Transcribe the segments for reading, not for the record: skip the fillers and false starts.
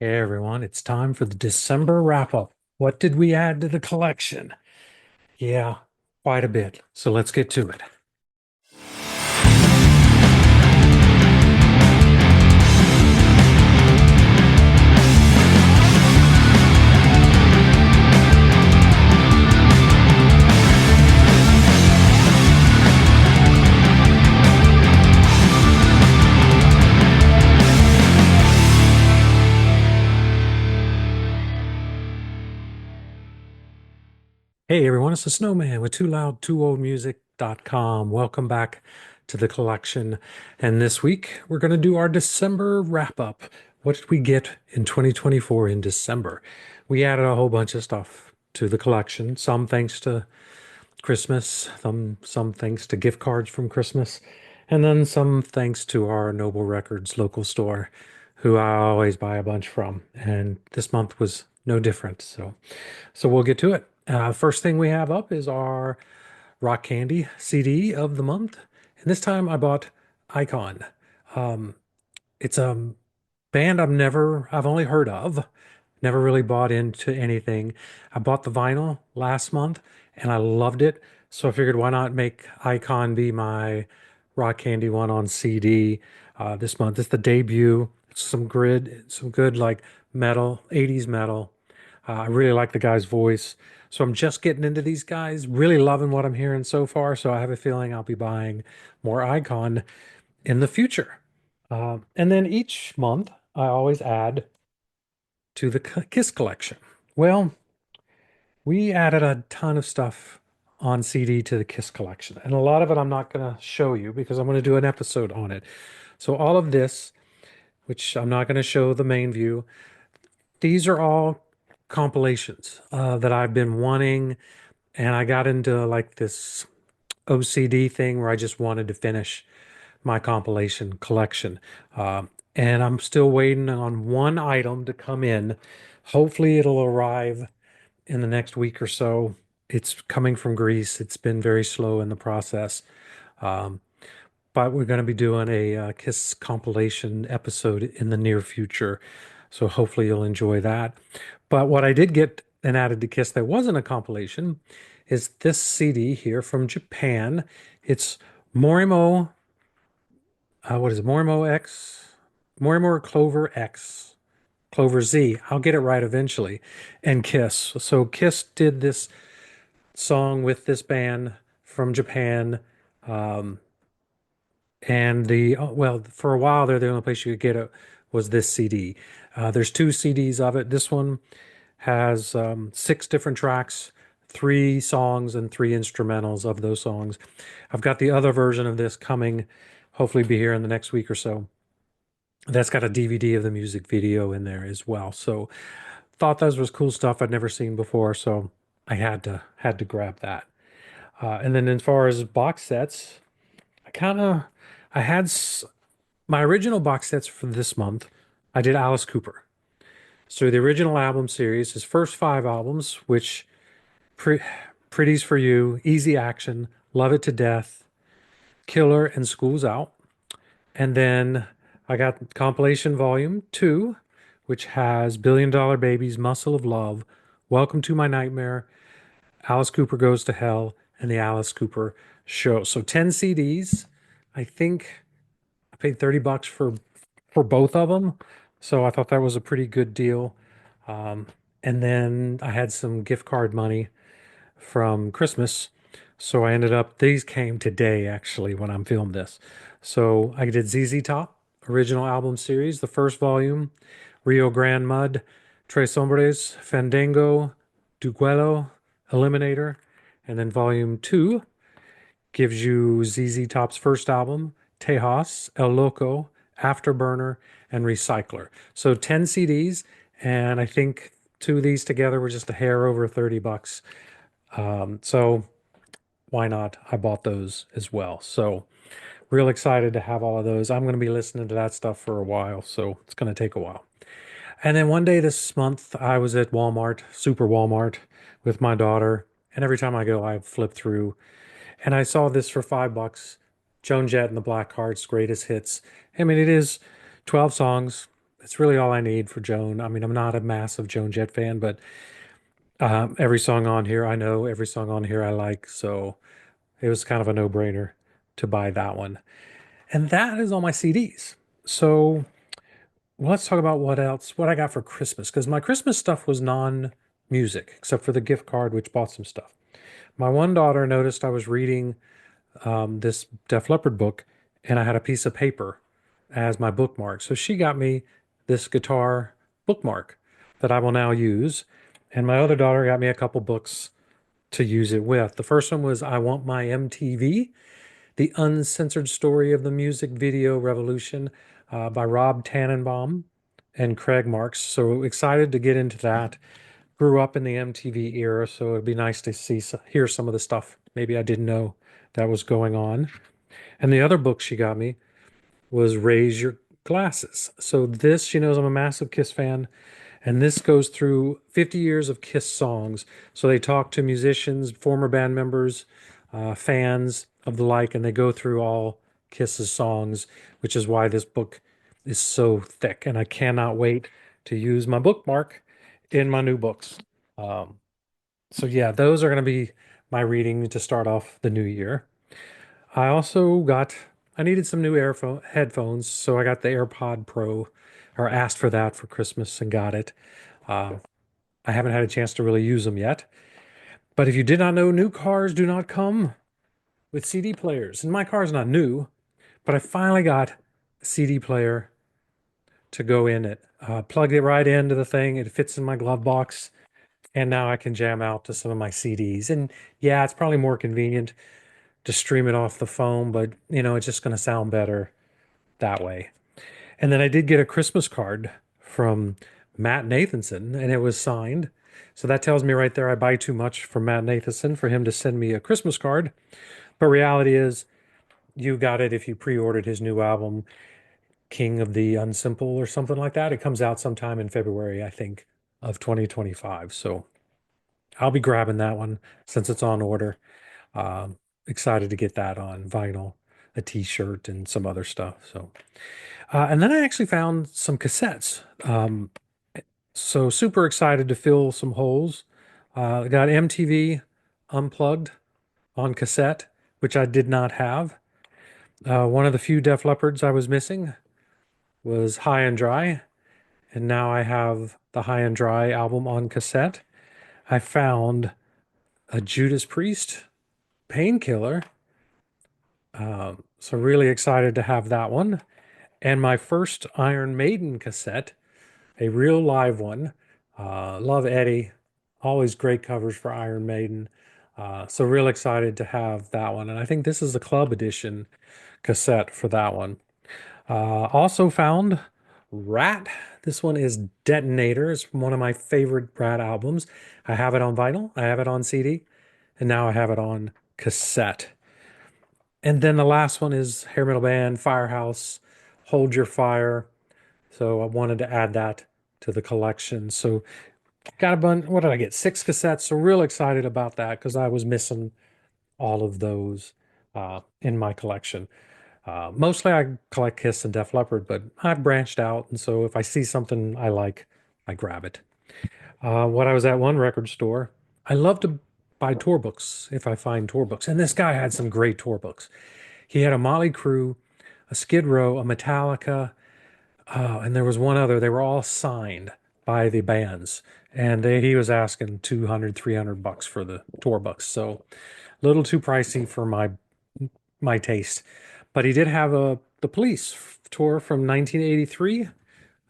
Hey everyone, it's time for the December wrap up. What did we add to the collection? Yeah, quite a bit. So let's get to it. Hey everyone, it's the Snowman with TooLoudTooOldMusic.com. Welcome back to the collection. And this week we're going to do our December wrap up. What did we get in 2024 in December? We added a whole bunch of stuff to the collection, some thanks to Christmas, some thanks to gift cards from Christmas, and then some thanks to our Noble Records local store, who I always buy a bunch from. And this month was no different. So we'll get to it. First thing we have up is our Rock Candy CD of the month, and this time I bought Icon. It's a band I've only heard of. Never really bought into anything. I bought the vinyl last month and I loved it. So I figured why not make Icon be my Rock Candy one on CD this month. It's the debut. It's some good like metal, 80s metal. I really like the guy's voice. So I'm just getting into these guys, really loving what I'm hearing so far. So I have a feeling I'll be buying more Icon in the future. And then each month, I always add to the Kiss collection. Well, we added a ton of stuff on CD to the Kiss collection, and a lot of it I'm not going to show you because I'm going to do an episode on it. So all of this, which I'm not going to show the main view, these are all compilations that I've been wanting, and I got into like this OCD thing where I just wanted to finish my compilation collection. And I'm still waiting on one item to come in. Hopefully, it'll arrive in the next week or so. It's coming from Greece. It's been very slow in the process. Um, but we're going to be doing a Kiss compilation episode in the near future. So hopefully you'll enjoy that. But what I did get and added to Kiss that wasn't a compilation is this CD here from Japan. It's Morimo, what is it? Morimo X, Morimo Clover X, Clover Z. I'll get it right eventually. And Kiss. So Kiss did this song with this band from Japan. Um, and well, for a while there, the only place you could get it was this CD. There's two CDs of it. This one has six different tracks, three songs, and three instrumentals of those songs. I've got the other version of this coming, hopefully be here in the next week or so. That's got a DVD of the music video in there as well. So thought that was cool stuff I'd never seen before, so I had to grab that. And then as far as box sets, I kind of I had my original box sets for this month. I did Alice Cooper. So the original album series, his first five albums, which pre Pretty's for You, Easy Action, Love It to Death, Killer, and School's Out. And then I got compilation volume two, which has Billion Dollar Babies, Muscle of Love, Welcome to My Nightmare, Alice Cooper Goes to Hell, and the Alice Cooper Show. So 10 CDs. I think I paid $30 for both of them. So I thought that was a pretty good deal. Um, and then I had some gift card money from Christmas. So I ended up, these came today actually when I'm filming this. So I did ZZ Top, original album series, the first volume, Rio Grande Mud, Tres Hombres, Fandango, Duguelo, Eliminator, and then volume two gives you ZZ Top's first album, Tejas, El Loco, Afterburner, and Recycler. So 10 CDs, and I think two of these together were just a hair over $30. So why not? I bought those as well. So real excited to have all of those. I'm going to be listening to that stuff for a while, so it's going to take a while. And then one day this month, I was at Walmart, Super Walmart, with my daughter. And every time I go, I flip through. And I saw this for $5. Joan Jett and the Blackhearts' greatest hits. I mean, it is 12 songs. It's really all I need for Joan. I mean, I'm not a massive Joan Jett fan, but every song on here I know, every song on here I like. So it was kind of a no-brainer to buy that one. And that is all my CDs. So let's talk about what else, what I got for Christmas, because my Christmas stuff was non-music, except for the gift card, which bought some stuff. My one daughter noticed I was reading this Def Leppard book, and I had a piece of paper as my bookmark. So she got me this guitar bookmark that I will now use. And my other daughter got me a couple books to use it with. The first one was I Want My MTV, The Uncensored Story of the Music Video Revolution by Rob Tannenbaum and Craig Marks. So excited to get into that. Grew up in the MTV era, so it'd be nice to hear some of the stuff maybe I didn't know that was going on. And the other book she got me was Raise Your Glasses. So this, she knows I'm a massive Kiss fan, and this goes through 50 years of Kiss songs. So they talk to musicians, former band members, fans of the like, and they go through all Kiss's songs, which is why this book is so thick. And I cannot wait to use my bookmark in my new books. Um, so yeah, those are going to be my reading to start off the new year. I also got, I needed some new earphone headphones, so I got the AirPod Pro, or asked for that for Christmas and got it. Uh, I haven't had a chance to really use them yet. But if you did not know, new cars do not come with CD players. And my car's not new, but I finally got a CD player to go in it. Plugged it right into the thing. It fits in my glove box. And now I can jam out to some of my CDs. And yeah, it's probably more convenient to stream it off the phone, but it's just going to sound better that way. And then I did get a Christmas card from Matt Nathanson, and it was signed. So that tells me right there I buy too much from Matt Nathanson for him to send me a Christmas card. But reality is, you got it if you pre-ordered his new album, King of the Unsimple or something like that. It comes out sometime in February, I think, of 2025. So I'll be grabbing that one since it's on order. Um, Excited to get that on vinyl, a t-shirt, and some other stuff. So, and then I actually found some cassettes. So super excited to fill some holes. I got MTV Unplugged on cassette, which I did not have. One of the few Def Leppards I was missing was High and Dry, and now I have the High and Dry album on cassette. I found a Judas Priest Painkiller, so really excited to have that one. And my first Iron Maiden cassette, a real live one. Love Eddie, always great covers for Iron Maiden. So real excited to have that one. And I think this is the club edition cassette for that one. Also found Rat. This one is Detonator. It's one of my favorite Rat albums. I have it on vinyl, I have it on CD, and now I have it on cassette. And then the last one is hair metal band Firehouse, Hold Your Fire. So I wanted to add that to the collection. So got a bunch. What did I get? Six cassettes. So real excited about that because I was missing all of those in my collection. Mostly I collect Kiss and Def Leppard, but I've branched out, and so if I see something I like, I grab it. When I was at one record store, I love to buy tour books if I find tour books, and this guy had some great tour books. He had a Motley Crue, a Skid Row, a Metallica, and there was one other. They were all signed by the bands, and he was asking 200, 300 bucks for the tour books. So a little too pricey for my taste. But he did have the Police tour from 1983,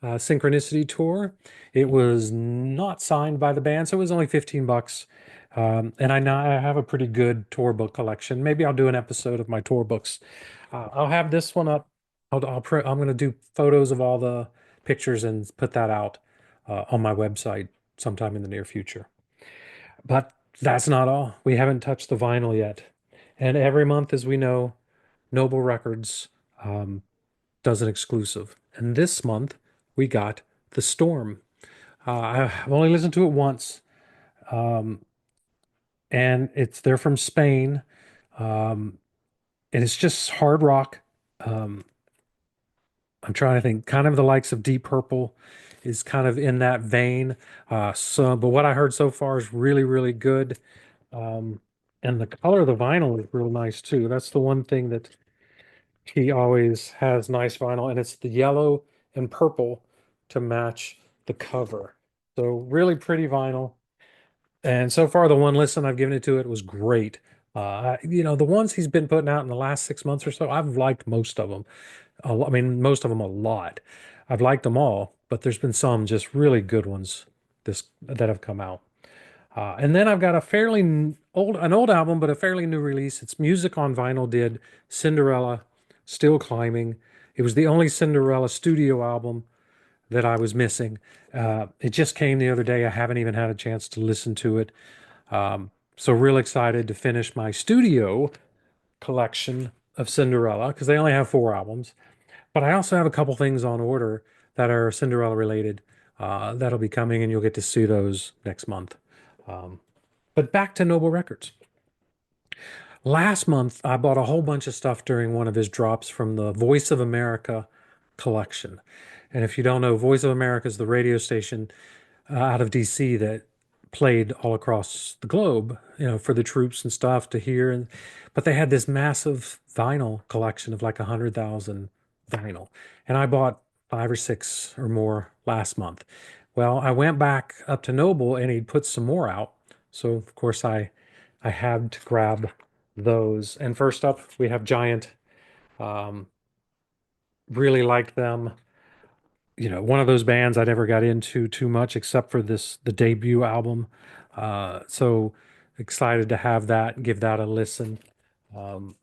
Synchronicity tour. It was not signed by the band, so it was only 15 bucks. And I now I have a pretty good tour book collection. Maybe I'll do an episode of my tour books. I'll have this one up. I'm going to do photos of all the pictures and put that out on my website sometime in the near future. But that's not all. We haven't touched the vinyl yet. And every month, as we know, Noble Records um, does an exclusive. And this month, we got The Storm. I've only listened to it once, um, and they're from Spain, um, and it's just hard rock. Um, I'm trying to think, kind of the likes of Deep Purple is kind of in that vein. But what I heard so far is really, really good. Um, and the color of the vinyl is real nice too. That's the one thing that he always has nice vinyl, and it's the yellow and purple to match the cover. So really pretty vinyl. And so far, the one listen I've given it to it was great. The ones he's been putting out in the last 6 months or so, I've liked most of them. I mean, most of them a lot. I've liked them all, but there's been some just really good ones this that have come out. And then I've got a an old album, but a fairly new release. It's Music on Vinyl did Cinderella, Still Climbing. It was the only Cinderella studio album that I was missing. It just came the other day. I haven't even had a chance to listen to it. So real excited to finish my studio collection of Cinderella because they only have 4 albums. But I also have a couple things on order that are Cinderella related that'll be coming, and you'll get to see those next month. But back to Noble Records. Last month, I bought a whole bunch of stuff during one of his drops from the Voice of America collection. And if you don't know, Voice of America is the radio station out of DC that played all across the globe, for the troops and stuff to hear. But they had this massive vinyl collection of like 100,000 vinyl. And I bought 5 or 6 or more last month. Well, I went back up to Noble and he'd put some more out. So of course I had to grab those. And first up, we have Giant. Um, really liked them. One of those bands I never got into too much except for the debut album. So excited to have that and give that a listen. Um,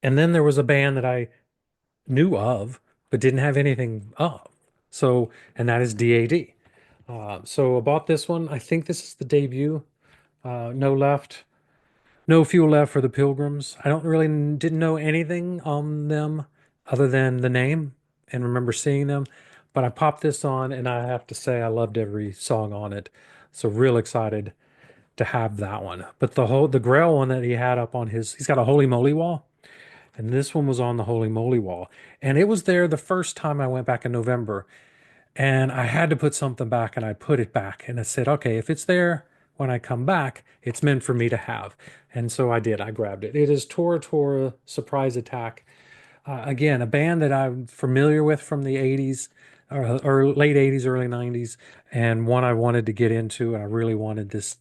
and then there was a band that I knew of but didn't have anything of. And that is D.A.D. So I bought this one. I think this is the debut. No left. No Fuel Left for the Pilgrims. I don't really didn't know anything on them other than the name and remember seeing them. But I popped this on and I have to say I loved every song on it. So real excited to have that one. But the Grail one that he had up on he's got a Holy Moly wall. And this one was on the Holy Moly wall. And it was there the first time I went back in November. And I had to put something back and I put it back. And I said, okay, if it's there when I come back, it's meant for me to have. And so I did. I grabbed it. It is Tora Tora Surprise Attack. Again, a band that I'm familiar with from the 80s or late 80s, early 90s, and one I wanted to get into. And I really wanted this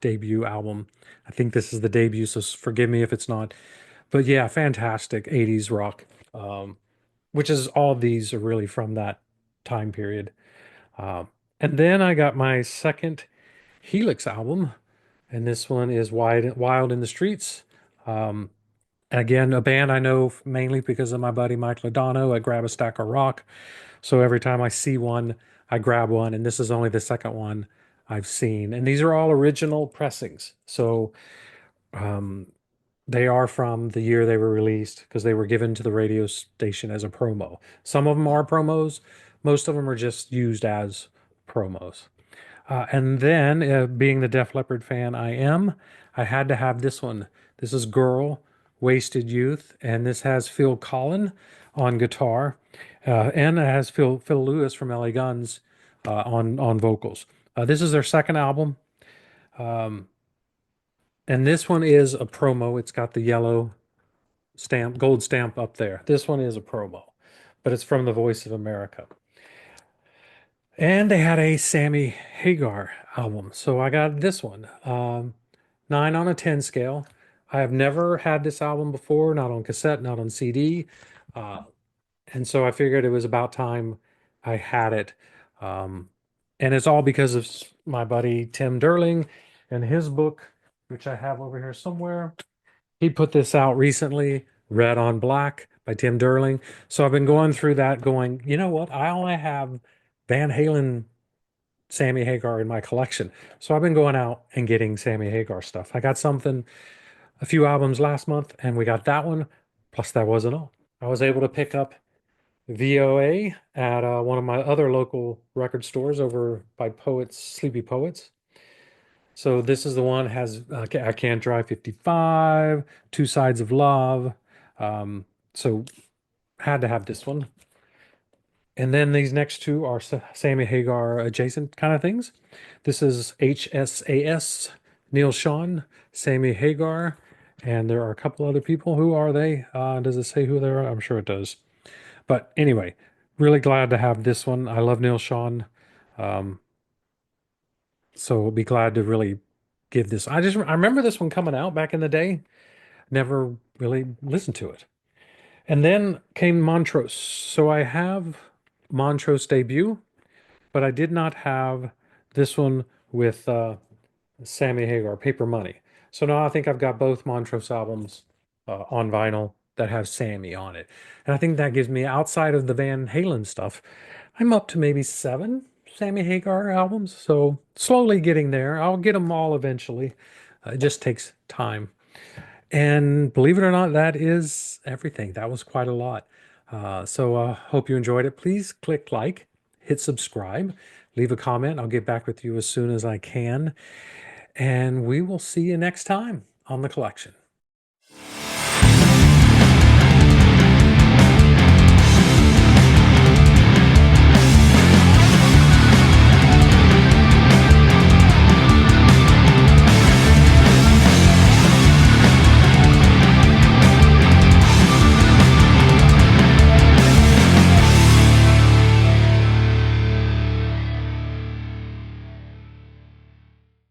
debut album. I think this is the debut, so forgive me if it's not. But yeah, fantastic 80s rock, which is all these are really from that time period. And then I got my second Helix album, and this one is Wild in the Streets. Again, a band I know mainly because of my buddy Mike Lodano. I grab a stack of rock. So every time I see one, I grab one, and this is only the second one I've seen. And these are all original pressings. So they are from the year they were released because they were given to the radio station as a promo. Some of them are promos, most of them are just used as promos. And then, being the Def Leppard fan I am, I had to have this one. This is Girl, Wasted Youth, and this has Phil Collen on guitar, and it has Phil Lewis from LA Guns on vocals. This is their second album, and this one is a promo. It's got the yellow stamp, gold stamp up there. This one is a promo, but it's from the Voice of America. And they had a Sammy Hagar album. So I got this one. 9 on a 10 scale. I have never had this album before, not on cassette, not on CD. Uh, and so I figured it was about time I had it. Um, and it's all because of my buddy Tim Derling and his book, which I have over here somewhere. He put this out recently, Red on Black by Tim Derling. So I've been going through that going, you know what? I only have Van Halen Sammy Hagar in my collection. So I've been going out and getting Sammy Hagar stuff. I got a few albums last month, and we got that one. Plus, that wasn't all. I was able to pick up VOA at one of my other local record stores over by Poets, Sleepy Poets. So this is the one has I Can't Drive 55, Two Sides of Love. So had to have this one. And then these next two are Sammy Hagar adjacent kind of things. This is HSAS, Neil Sean, Sammy Hagar, and there are a couple other people. Who are they? Does it say who they are? I'm sure it does. But anyway, really glad to have this one. I love Neil Sean. Um, so we'll be glad to really give this. I remember this one coming out back in the day. Never really listened to it. And then came Montrose. So I have Montrose debut, but I did not have this one with Sammy Hagar, Paper Money. So now I think I've got both Montrose albums on vinyl that have Sammy on it. And I think that gives me, outside of the Van Halen stuff, I'm up to maybe 7 Sammy Hagar albums. So slowly getting there. I'll get them all eventually. It just takes time. And believe it or not, that is everything. That was quite a lot. So hope you enjoyed it. Please click like, hit subscribe, leave a comment. I'll get back with you as soon as I can. And we will see you next time on The Collection.